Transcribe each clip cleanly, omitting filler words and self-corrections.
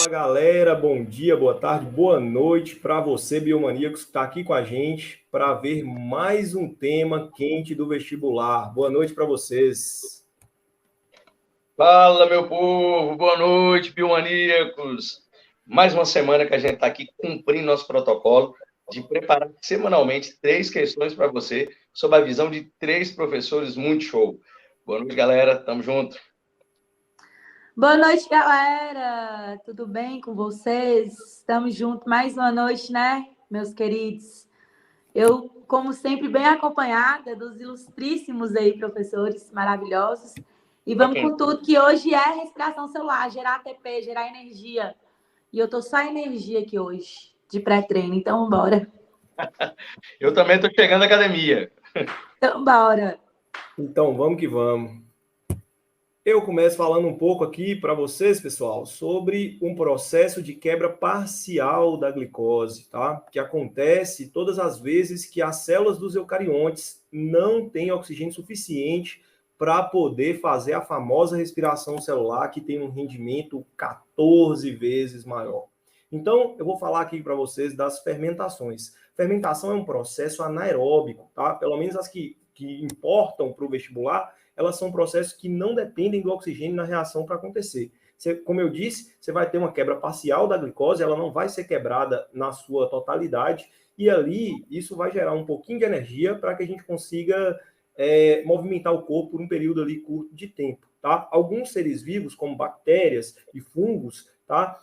Fala galera, bom dia, boa tarde, boa noite para você, biomaníacos, que está aqui com a gente para ver mais um tema quente do vestibular. Boa noite para vocês. Fala, meu povo, boa noite, biomaníacos. Mais uma semana que a gente está aqui cumprindo nosso protocolo de preparar semanalmente 3 questões para você, sob a visão de 3 professores muito show. Boa noite, galera, tamo junto. Boa noite, galera! Tudo bem com vocês? Estamos juntos mais uma noite, né, meus queridos? Eu, como sempre, bem acompanhada dos ilustríssimos aí, professores maravilhosos. E vamos com tudo, que hoje é respiração celular, gerar ATP, gerar energia. E eu tô só energia aqui hoje, de pré-treino, então bora. Eu também tô chegando à academia. Então bora. Então vamos que vamos. Eu começo falando um pouco aqui para vocês, pessoal, sobre um processo de quebra parcial da glicose, tá? Que acontece todas as vezes que as células dos eucariontes não têm oxigênio suficiente para poder fazer a famosa respiração celular, que tem um rendimento 14 vezes maior. Então, eu vou falar aqui para vocês das fermentações. Fermentação é um processo anaeróbico, tá? Pelo menos as que importam para o vestibular, elas são processos que não dependem do oxigênio na reação para acontecer. Como eu disse, você vai ter uma quebra parcial da glicose, ela não vai ser quebrada na sua totalidade, e ali isso vai gerar um pouquinho de energia para que a gente consiga movimentar o corpo por um período ali curto de tempo. Tá? Alguns seres vivos, como bactérias e fungos, tá?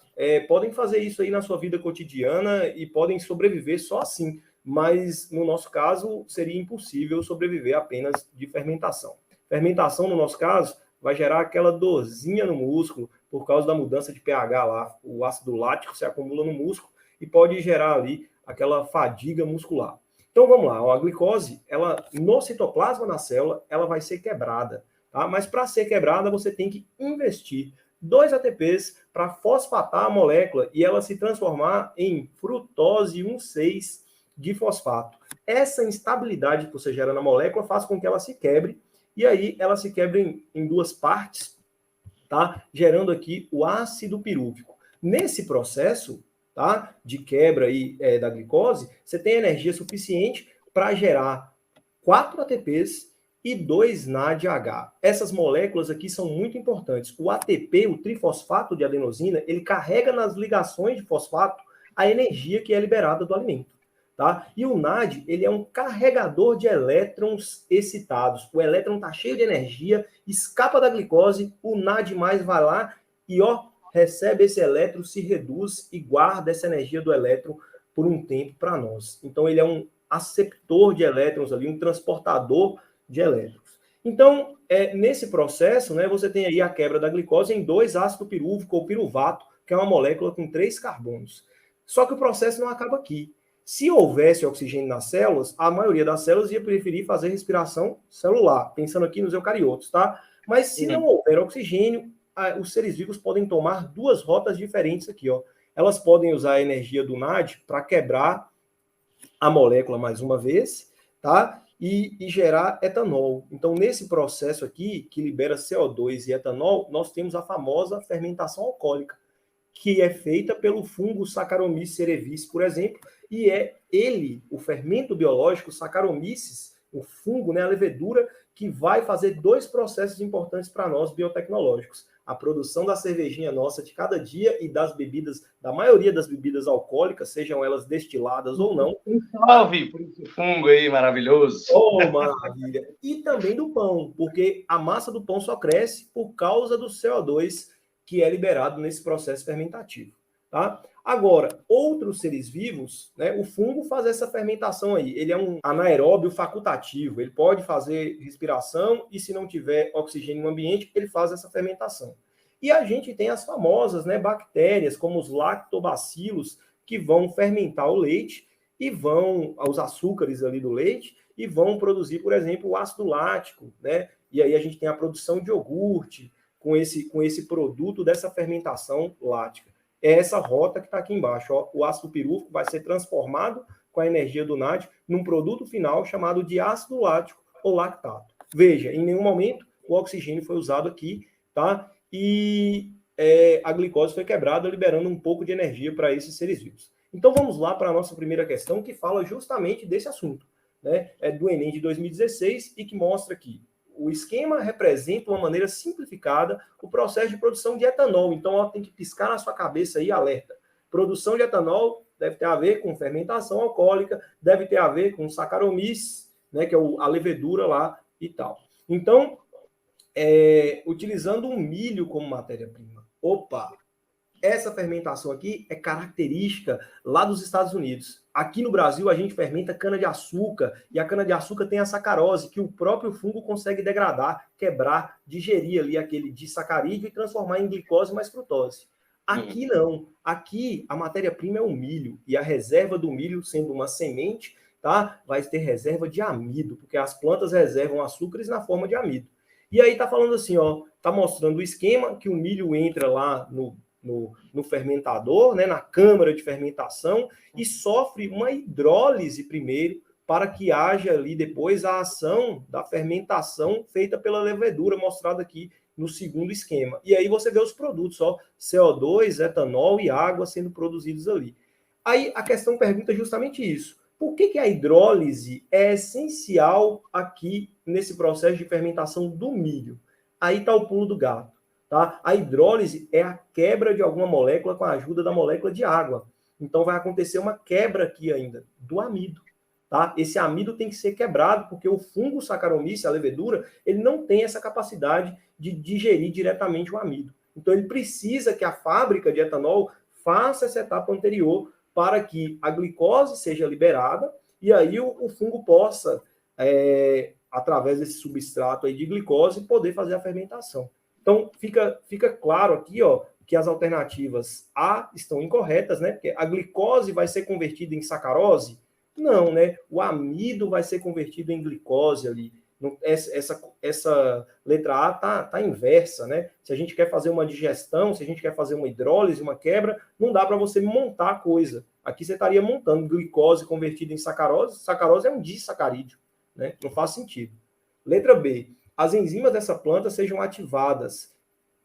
Podem fazer isso aí na sua vida cotidiana e podem sobreviver só assim, mas no nosso caso seria impossível sobreviver apenas de fermentação. Fermentação, no nosso caso, vai gerar aquela dorzinha no músculo por causa da mudança de pH lá. O ácido lático se acumula no músculo e pode gerar ali aquela fadiga muscular. Então, vamos lá. A glicose, ela, no citoplasma da célula, ela vai ser quebrada. Tá? Mas para ser quebrada, você tem que investir 2 ATPs para fosfatar a molécula e ela se transformar em frutose 1,6 de fosfato. Essa instabilidade que você gera na molécula faz com que ela se quebre, e aí ela se quebra em 2 partes, tá? Gerando aqui o ácido pirúvico. Nesse processo, tá, de quebra aí, da glicose, você tem energia suficiente para gerar 4 ATPs e 2 NADH. Essas moléculas aqui são muito importantes. O ATP, o trifosfato de adenosina, ele carrega nas ligações de fosfato a energia que é liberada do alimento. Tá? E o NAD, ele é um carregador de elétrons excitados. O elétron está cheio de energia, escapa da glicose, o NAD mais vai lá e recebe esse elétron, se reduz e guarda essa energia do elétron por um tempo para nós. Então, ele é um aceptor de elétrons ali, um transportador de elétrons. Então, nesse processo, né, você tem aí a quebra da glicose em 2 ácido pirúvico ou piruvato, que é uma molécula com 3 carbonos. Só que o processo não acaba aqui. Se houvesse oxigênio nas células, a maioria das células ia preferir fazer respiração celular, pensando aqui nos eucariotos, tá? Mas se não houver oxigênio, os seres vivos podem tomar 2 rotas diferentes aqui, ó. Elas podem usar a energia do NAD para quebrar a molécula mais uma vez, tá? E gerar etanol. Então, nesse processo aqui, que libera CO2 e etanol, nós temos a famosa fermentação alcoólica, que é feita pelo fungo Saccharomyces cerevisiae, por exemplo, e é ele, o fermento biológico Saccharomyces, o fungo, né, a levedura, que vai fazer 2 processos importantes para nós biotecnológicos. A produção da cervejinha nossa de cada dia e das bebidas, da maioria das bebidas alcoólicas, sejam elas destiladas ou não. Salve por esse fungo aí maravilhoso. Oh, maravilha! E também do pão, porque a massa do pão só cresce por causa do CO2 que é liberado nesse processo fermentativo, tá? Agora, outros seres vivos, né, o fungo faz essa fermentação aí. Ele é um anaeróbio facultativo, ele pode fazer respiração e se não tiver oxigênio no ambiente, ele faz essa fermentação. E a gente tem as famosas, né, bactérias, como os lactobacilos, que vão fermentar o leite e vão, os açúcares ali do leite, e vão produzir, por exemplo, o ácido lático, né? E aí a gente tem a produção de iogurte, com esse produto dessa fermentação lática. É essa rota que está aqui embaixo. Ó. O ácido pirúvico vai ser transformado com a energia do NAD num produto final chamado de ácido lático ou lactato. Veja, em nenhum momento o oxigênio foi usado aqui, tá? E a glicose foi quebrada, liberando um pouco de energia para esses seres vivos. Então vamos lá para a nossa primeira questão, que fala justamente desse assunto, né? É do Enem de 2016 e que mostra que o esquema representa uma maneira simplificada o processo de produção de etanol. Então, ó, tem que piscar na sua cabeça aí, alerta. Produção de etanol deve ter a ver com fermentação alcoólica, deve ter a ver com Saccharomyces, né, que é a levedura lá e tal. Então, utilizando o milho como matéria-prima. Opa! Essa fermentação aqui é característica lá dos Estados Unidos. Aqui no Brasil, a gente fermenta cana-de-açúcar, e a cana-de-açúcar tem a sacarose, que o próprio fungo consegue degradar, quebrar, digerir ali aquele disacarídeo e transformar em glicose mais frutose. Aqui não. Aqui a matéria-prima é o milho, e a reserva do milho, sendo uma semente, tá? Vai ter reserva de amido, porque as plantas reservam açúcares na forma de amido. E aí tá falando assim, ó, tá mostrando o esquema que o milho entra lá no fermentador, né, na câmara de fermentação, e sofre uma hidrólise primeiro, para que haja ali depois a ação da fermentação feita pela levedura, mostrada aqui no segundo esquema. E aí você vê os produtos, ó, CO2, etanol e água sendo produzidos ali. Aí a questão pergunta justamente isso. Por que a hidrólise é essencial aqui nesse processo de fermentação do milho? Aí está o pulo do gato. Tá? A hidrólise é a quebra de alguma molécula com a ajuda da molécula de água. Então vai acontecer uma quebra aqui ainda do amido. Tá? Esse amido tem que ser quebrado, porque o fungo Saccharomyces, a levedura, ele não tem essa capacidade de digerir diretamente o amido. Então ele precisa que a fábrica de etanol faça essa etapa anterior para que a glicose seja liberada e aí o fungo possa, através desse substrato aí de glicose, poder fazer a fermentação. Então, fica claro aqui, ó, que as alternativas A estão incorretas, né? Porque a glicose vai ser convertida em sacarose? Não, né? O amido vai ser convertido em glicose ali. Essa letra A tá inversa, né? Se a gente quer fazer uma digestão, se a gente quer fazer uma hidrólise, uma quebra, não dá para você montar a coisa. Aqui você estaria montando glicose convertida em sacarose. Sacarose é um disacarídeo, né? Não faz sentido. Letra B. As enzimas dessa planta sejam ativadas.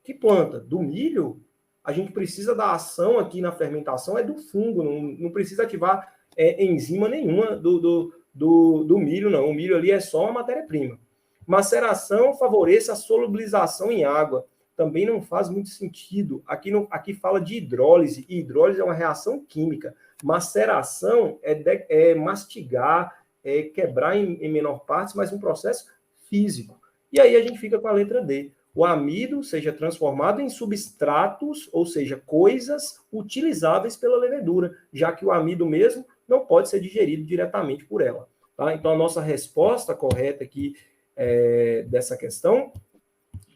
Que planta? Do milho? A gente precisa da ação aqui na fermentação, é do fungo, não precisa ativar enzima nenhuma do milho, não. O milho ali é só uma matéria-prima. Maceração favorece a solubilização em água. Também não faz muito sentido. Aqui fala de hidrólise, e hidrólise é uma reação química. Maceração é mastigar, é quebrar em menor parte, mas um processo físico. E aí a gente fica com a letra D. O amido seja transformado em substratos, ou seja, coisas utilizáveis pela levedura, já que o amido mesmo não pode ser digerido diretamente por ela. Tá? Então, a nossa resposta correta aqui dessa questão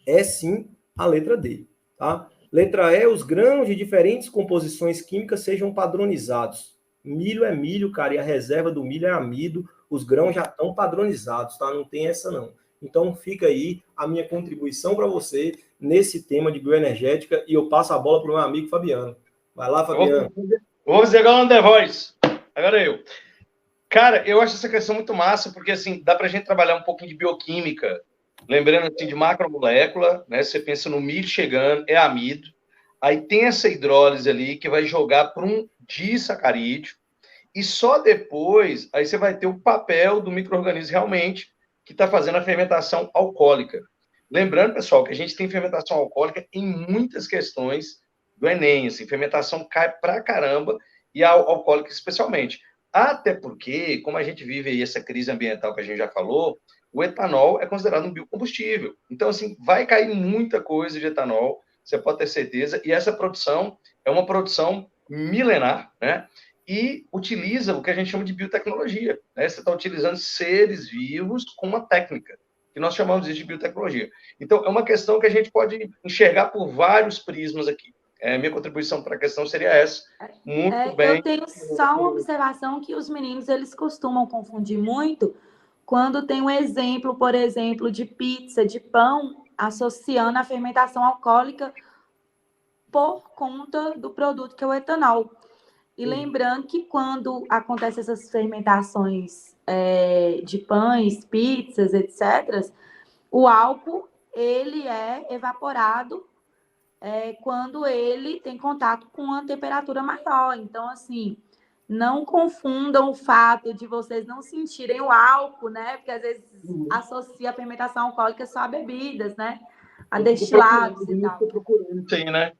é sim a letra D. Tá? Letra E, os grãos de diferentes composições químicas sejam padronizados. Milho é milho, cara, e a reserva do milho é amido. Os grãos já estão padronizados, tá? Não tem essa, não. Então, fica aí a minha contribuição para você nesse tema de bioenergética e eu passo a bola para o meu amigo Fabiano. Vai lá, Fabiano. Vou fazer igual no The Voice. Agora eu. Cara, eu acho essa questão muito massa, porque, assim, dá para a gente trabalhar um pouquinho de bioquímica, lembrando, assim, de macromolécula, né? Você pensa no milho chegando, é amido. Aí tem essa hidrólise ali que vai jogar para um disacarídeo. E só depois, aí você vai ter o papel do micro-organismo realmente que está fazendo a fermentação alcoólica. Lembrando, pessoal, que a gente tem fermentação alcoólica em muitas questões do Enem, assim, fermentação cai pra caramba, e a alcoólica especialmente. Até porque, como a gente vive aí essa crise ambiental que a gente já falou, o etanol é considerado um biocombustível. Então, assim, vai cair muita coisa de etanol, você pode ter certeza, e essa produção é uma produção milenar, né? E utiliza o que a gente chama de biotecnologia, né? Você está utilizando seres vivos com uma técnica, que nós chamamos de biotecnologia. Então, é uma questão que a gente pode enxergar por vários prismas aqui. Minha contribuição para a questão seria essa. Muito bem. Eu tenho só uma observação que os meninos, eles costumam confundir muito quando tem um exemplo, por exemplo, de pizza, de pão, associando a fermentação alcoólica por conta do produto que é o etanol. E lembrando que quando acontecem essas fermentações de pães, pizzas, etc., o álcool ele é evaporado quando ele tem contato com uma temperatura maior. Então, assim, não confundam o fato de vocês não sentirem o álcool, né? Porque às vezes associa a fermentação alcoólica só a bebidas, né? A destilados e tal. Sim, né?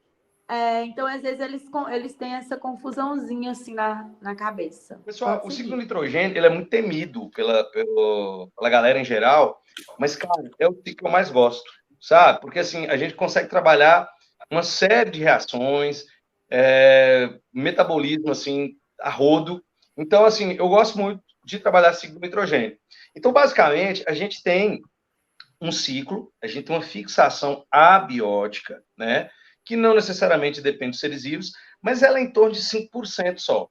Então, às vezes, eles têm essa confusãozinha assim na cabeça. Pessoal, o ciclo do nitrogênio ele é muito temido pela galera em geral, mas, cara, é o ciclo que eu mais gosto, sabe? Porque, assim, a gente consegue trabalhar uma série de reações, metabolismo, assim, a rodo. Então, assim, eu gosto muito de trabalhar ciclo do nitrogênio. Então, basicamente, a gente tem um ciclo, a gente tem uma fixação abiótica, né? Que não necessariamente depende dos seres vivos, mas ela é em torno de 5% só.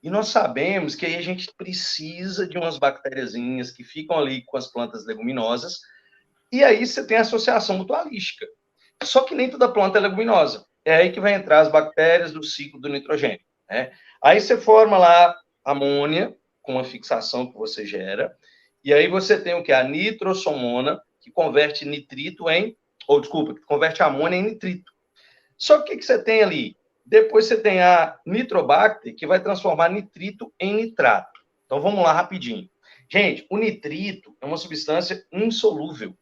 E nós sabemos que aí a gente precisa de umas bactériazinhas que ficam ali com as plantas leguminosas, e aí você tem a associação mutualística. Só que nem toda planta é leguminosa. É aí que vai entrar as bactérias do ciclo do nitrogênio, né? Aí você forma lá amônia, com uma fixação que você gera, e aí você tem o que? A nitrossomona, que converte nitrito que converte amônia em nitrito. Só que o que você tem ali? Depois você tem a nitrobacter, que vai transformar nitrito em nitrato. Então vamos lá rapidinho. Gente, o nitrito é uma substância insolúvel.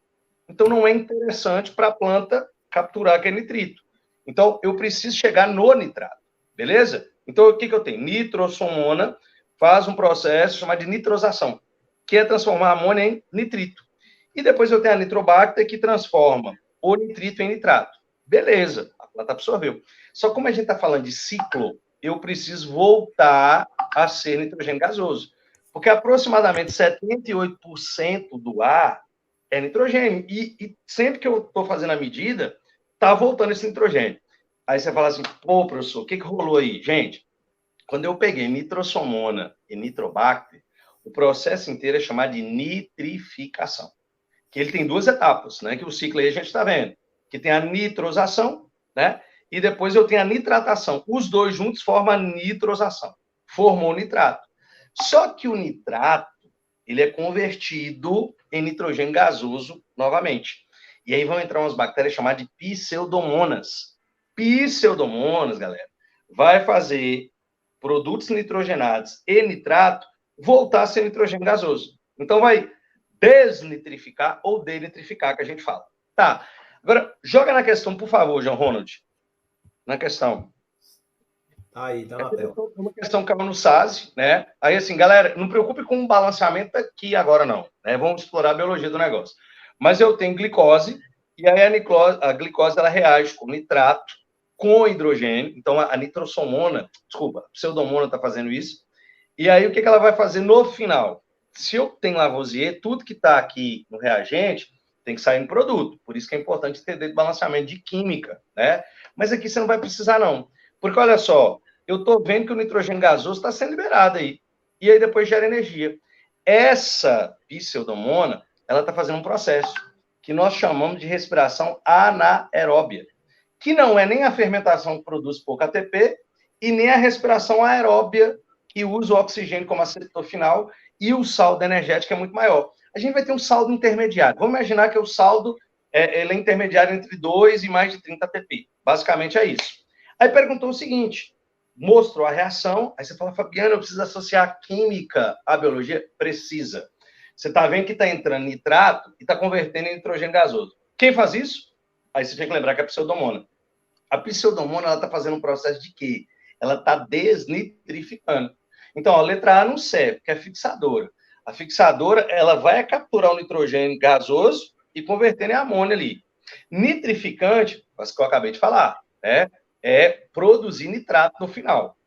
Então não é interessante para a planta capturar aquele nitrito. Então eu preciso chegar no nitrato, beleza? Então o que eu tenho? Nitrossomona faz um processo chamado de nitrosação, que é transformar a amônia em nitrito. E depois eu tenho a nitrobacter, que transforma o nitrito em nitrato. Beleza, a planta absorveu. Só como a gente está falando de ciclo, eu preciso voltar a ser nitrogênio gasoso. Porque aproximadamente 78% do ar é nitrogênio. E sempre que eu estou fazendo a medida, está voltando esse nitrogênio. Aí você fala assim, pô, professor, o que rolou aí? Gente, quando eu peguei nitrossomona e nitrobacter, o processo inteiro é chamado de nitrificação. Que ele tem duas etapas, né? Que o ciclo aí a gente está vendo. Que tem a nitrosação, né? E depois eu tenho a nitratação. Os dois juntos formam a nitrosação. Formou o nitrato. Só que o nitrato, ele é convertido em nitrogênio gasoso novamente. E aí vão entrar umas bactérias chamadas de pseudomonas. Pseudomonas, galera, vai fazer produtos nitrogenados e nitrato voltar a ser nitrogênio gasoso. Então vai desnitrificar ou denitrificar, que a gente fala. Tá. Agora, joga na questão, por favor, João Ronald. Na questão. Aí, tá na tela. Uma questão que caiu no SAS, né? Aí, assim, galera, não preocupe com o balanceamento aqui agora, não. Né? Vamos explorar a biologia do negócio. Mas eu tenho glicose, e aí a glicose ela reage com nitrato, com hidrogênio. Então, a nitrossomona, desculpa, a pseudomona está fazendo isso. E aí, o que ela vai fazer no final? Se eu tenho Lavoisier, tudo que está aqui no reagente tem que sair no produto. Por isso que é importante entender balanceamento de química, né? Mas aqui você não vai precisar, não. Porque, olha só, eu estou vendo que o nitrogênio gasoso está sendo liberado aí. E aí depois gera energia. Essa pseudomona, ela está fazendo um processo que nós chamamos de respiração anaeróbia, que não é nem a fermentação que produz pouco ATP e nem a respiração aeróbia que usa o oxigênio como aceitor final e o saldo energético é muito maior. A gente vai ter um saldo intermediário. Vamos imaginar que o saldo ele é intermediário entre 2 e mais de 30 ATP. Basicamente é isso. Aí perguntou o seguinte, mostrou a reação, aí você fala, Fabiana, eu preciso associar a química à biologia? Precisa. Você está vendo que está entrando nitrato e está convertendo em nitrogênio gasoso. Quem faz isso? Aí você tem que lembrar que é a pseudomona. A pseudomona, ela está fazendo um processo de quê? Ela está desnitrificando. Então, a letra A não serve, que é fixadora. A fixadora, ela vai capturar o nitrogênio gasoso e converter em amônia ali. Nitrificante, as que eu acabei de falar, né? É produzir nitrato no final.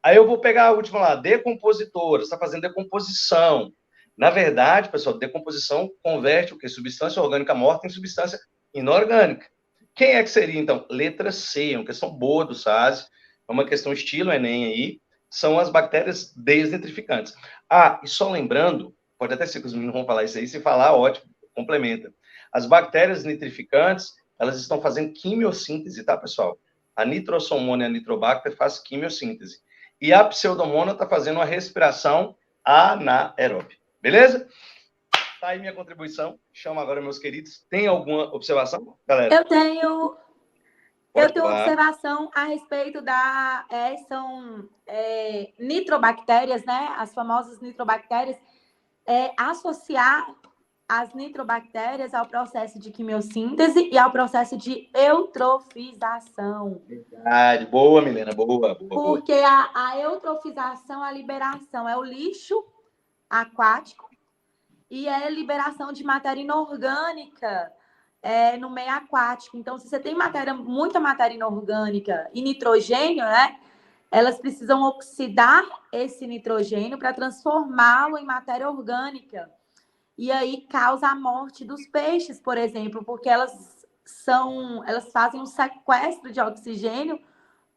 Aí eu vou pegar a última lá, decompositora, está fazendo decomposição. Na verdade, pessoal, decomposição converte o que? Substância orgânica morta em substância inorgânica. Quem é que seria, então? Letra C, é uma questão boa do SAS, é uma questão estilo Enem aí, são as bactérias desnitrificantes. Ah, e só lembrando, pode até ser que os meninos vão falar isso aí, se falar, ótimo, complementa. As bactérias nitrificantes, elas estão fazendo quimiossíntese, tá, pessoal? A nitrossomona e a nitrobacter faz quimiossíntese. E a pseudomona está fazendo uma respiração anaeróbica. Beleza? Tá aí minha contribuição. Chamo agora meus queridos. Tem alguma observação, galera? Eu tenho. Eu tenho uma observação a respeito são nitrobactérias, né? As famosas nitrobactérias, associar as nitrobactérias ao processo de quimiossíntese e ao processo de eutrofização. Verdade. Boa, Milena, boa. Porque a eutrofização, a liberação é o lixo aquático e é a liberação de matéria inorgânica no meio aquático. Então, se você tem muita matéria inorgânica e nitrogênio, né? Elas precisam oxidar esse nitrogênio para transformá-lo em matéria orgânica. E aí causa a morte dos peixes, por exemplo, porque elas fazem um sequestro de oxigênio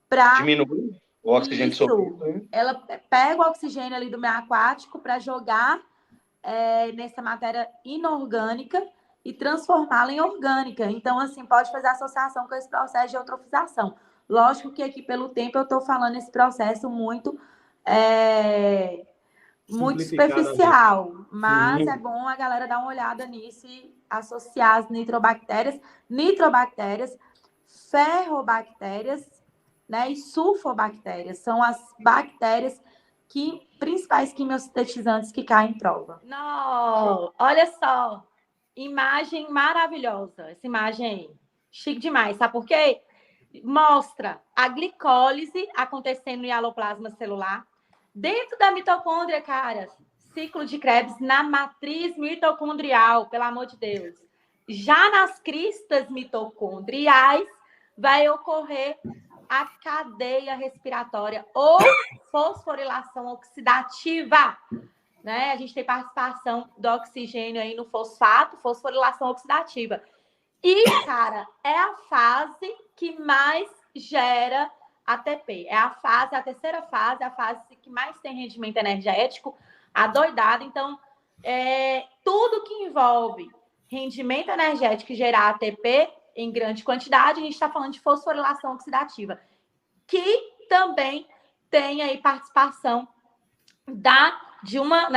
para diminuir o oxigênio dissolvido, né? Ela pega o oxigênio ali do meio aquático para jogar nessa matéria inorgânica e transformá-la em orgânica. Então, assim, pode fazer associação com esse processo de eutrofização. Lógico que aqui, pelo tempo, eu estou falando esse processo muito superficial, mas é bom a galera dar uma olhada nisso e associar as nitrobactérias, ferrobactérias, né, e sulfobactérias. São as bactérias principais quimiosintetizantes que caem em prova. Não, olha só, imagem maravilhosa, essa imagem aí, chique demais, sabe por quê? Mostra a glicólise acontecendo no hialoplasma celular, dentro da mitocôndria, cara, ciclo de Krebs na matriz mitocondrial, pelo amor de Deus. Já nas cristas mitocondriais, vai ocorrer a cadeia respiratória ou fosforilação oxidativa, né? A gente tem participação do oxigênio aí no fosfato, fosforilação oxidativa. E, cara, é a fase que mais gera ATP. É a terceira fase, a fase que mais tem rendimento energético, adoidada. Então, tudo que envolve rendimento energético e gerar ATP em grande quantidade, a gente está falando de fosforilação oxidativa, que também tem aí participação de uma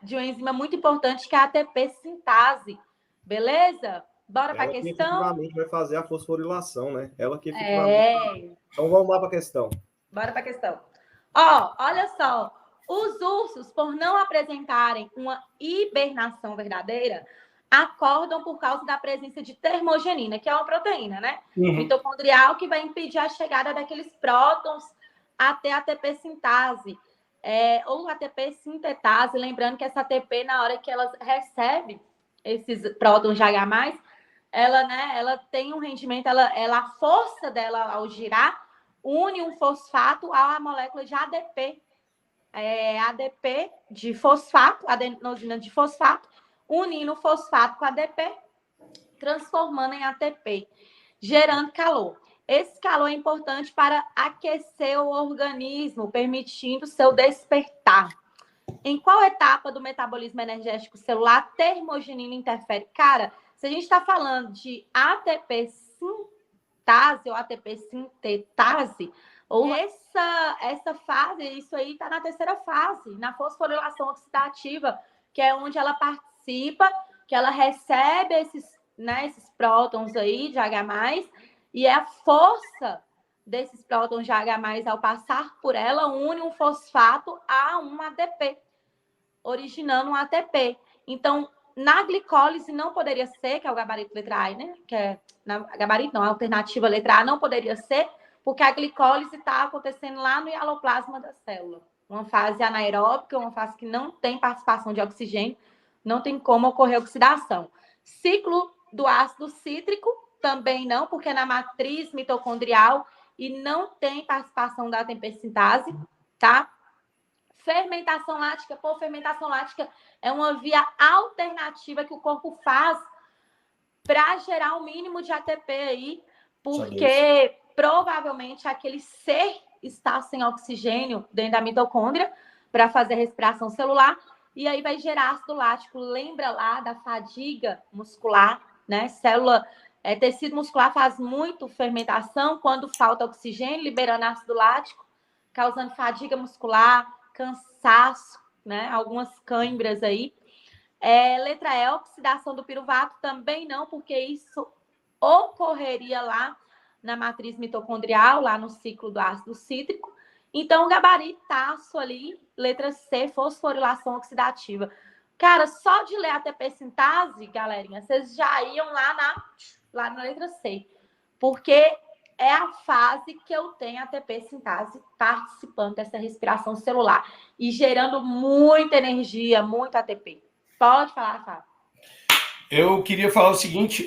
enzima muito importante, que é a ATP sintase. Beleza? Bora para a questão. Ela que efetivamente vai fazer a fosforilação, né? Ela que efetivamente... Então vamos lá para a questão. Bora para a questão. Olha só. Os ursos, por não apresentarem uma hibernação verdadeira, acordam por causa da presença de termogenina, que é uma proteína, né? Mitocondrial, que vai impedir a chegada daqueles prótons até a ATP sintase. Ou ATP sintetase, lembrando que essa ATP, na hora que ela recebe esses prótons de H+, ela tem um rendimento, a força dela ao girar une um fosfato à molécula de ADP. ADP de fosfato, adenosina de fosfato, unindo o fosfato com ADP, transformando em ATP, gerando calor. Esse calor é importante para aquecer o organismo, permitindo seu despertar. Em qual etapa do metabolismo energético celular a termogenina interfere? Cara, se a gente está falando de ATP sintase ou ATP sintetase, ou essa fase, isso aí está na terceira fase, na fosforilação oxidativa, que é onde ela participa, que ela recebe esses prótons aí de H+, e é a força desses prótons de H+, ao passar por ela, une um fosfato a um ADP, originando um ATP. Então, na glicólise não poderia ser, que é o gabarito letra A, né? A alternativa letra A não poderia ser, porque a glicólise está acontecendo lá no hialoplasma da célula. Uma fase anaeróbica, uma fase que não tem participação de oxigênio, não tem como ocorrer oxidação. Ciclo do ácido cítrico, também não, porque é na matriz mitocondrial e não tem participação da ATP sintase, tá? Fermentação lática. Fermentação lática é uma via alternativa que o corpo faz para gerar o mínimo de ATP aí, porque provavelmente aquele ser está sem oxigênio dentro da mitocôndria para fazer respiração celular, e aí vai gerar ácido lático. Lembra lá da fadiga muscular, né? Tecido muscular faz muito fermentação quando falta oxigênio, liberando ácido lático, causando fadiga muscular, cansaço, né? Algumas câimbras aí. Letra E, oxidação do piruvato, também não, porque isso ocorreria lá na matriz mitocondrial, lá no ciclo do ácido cítrico. Então, o gabaritaço ali, letra C, fosforilação oxidativa. Cara, só de ler ATP sintase, galerinha, vocês já iam lá na letra C. Porque é a fase que eu tenho ATP sintase participando dessa respiração celular e gerando muita energia, muito ATP. Pode falar, Fábio. Eu queria falar o seguinte,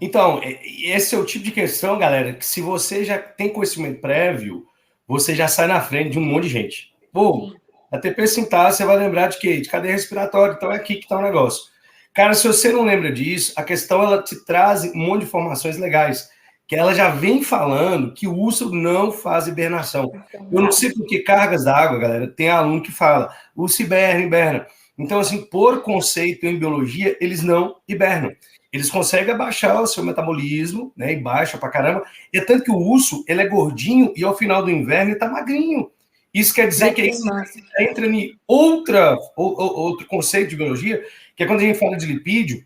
então, esse é o tipo de questão, galera, que se você já tem conhecimento prévio, você já sai na frente de um monte de gente. Pô, ATP sintase, você vai lembrar de quê? De cadeia respiratória, então é aqui que está o negócio. Cara, se você não lembra disso, a questão, ela te traz um monte de informações legais, que ela já vem falando que o úlcero não faz hibernação. Eu não sei por que cargas d'água, galera, tem aluno que fala, o hiberna. Então, assim, por conceito em biologia, eles não hibernam. Eles conseguem abaixar o seu metabolismo, né, e baixa pra caramba. E é tanto que o urso, ele é gordinho e ao final do inverno ele tá magrinho. Isso quer dizer que aí você entra em outro conceito de biologia, que é quando a gente fala de lipídio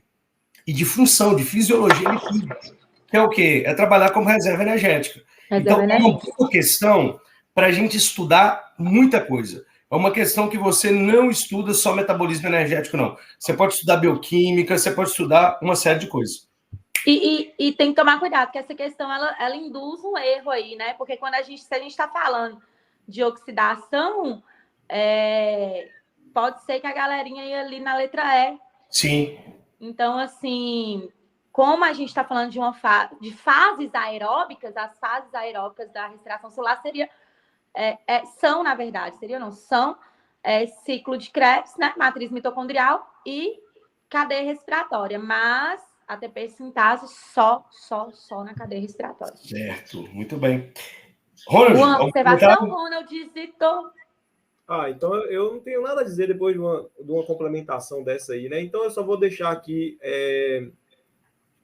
e de função, de fisiologia lipídica. Que é o quê? É trabalhar como reserva energética. Então, é uma boa questão para a gente estudar muita coisa. É uma questão que você não estuda só metabolismo energético, não. Você pode estudar bioquímica, você pode estudar uma série de coisas. E tem que tomar cuidado, porque essa questão, ela induz um erro aí, né? Porque se a gente está falando de oxidação, pode ser que a galerinha ia ali na letra E. Sim. Então, assim, como a gente está falando de fases aeróbicas, as fases aeróbicas da respiração celular são, na verdade, são ciclo de Krebs, né? Matriz mitocondrial e cadeia respiratória, mas ATP sintase só na cadeia respiratória. Certo, muito bem. Ronald, uma observação, Ronald digitou. Então eu não tenho nada a dizer depois de uma complementação dessa aí, né? Então eu só vou deixar aqui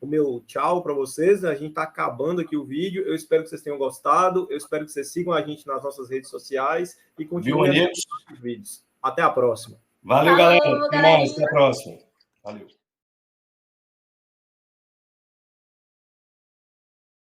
o meu tchau para vocês. A gente está acabando aqui o vídeo. Eu espero que vocês tenham gostado. Eu espero que vocês sigam a gente nas nossas redes sociais e continuem os vídeos. Até a próxima. Valeu, galera. Até mais. Até a próxima. Valeu.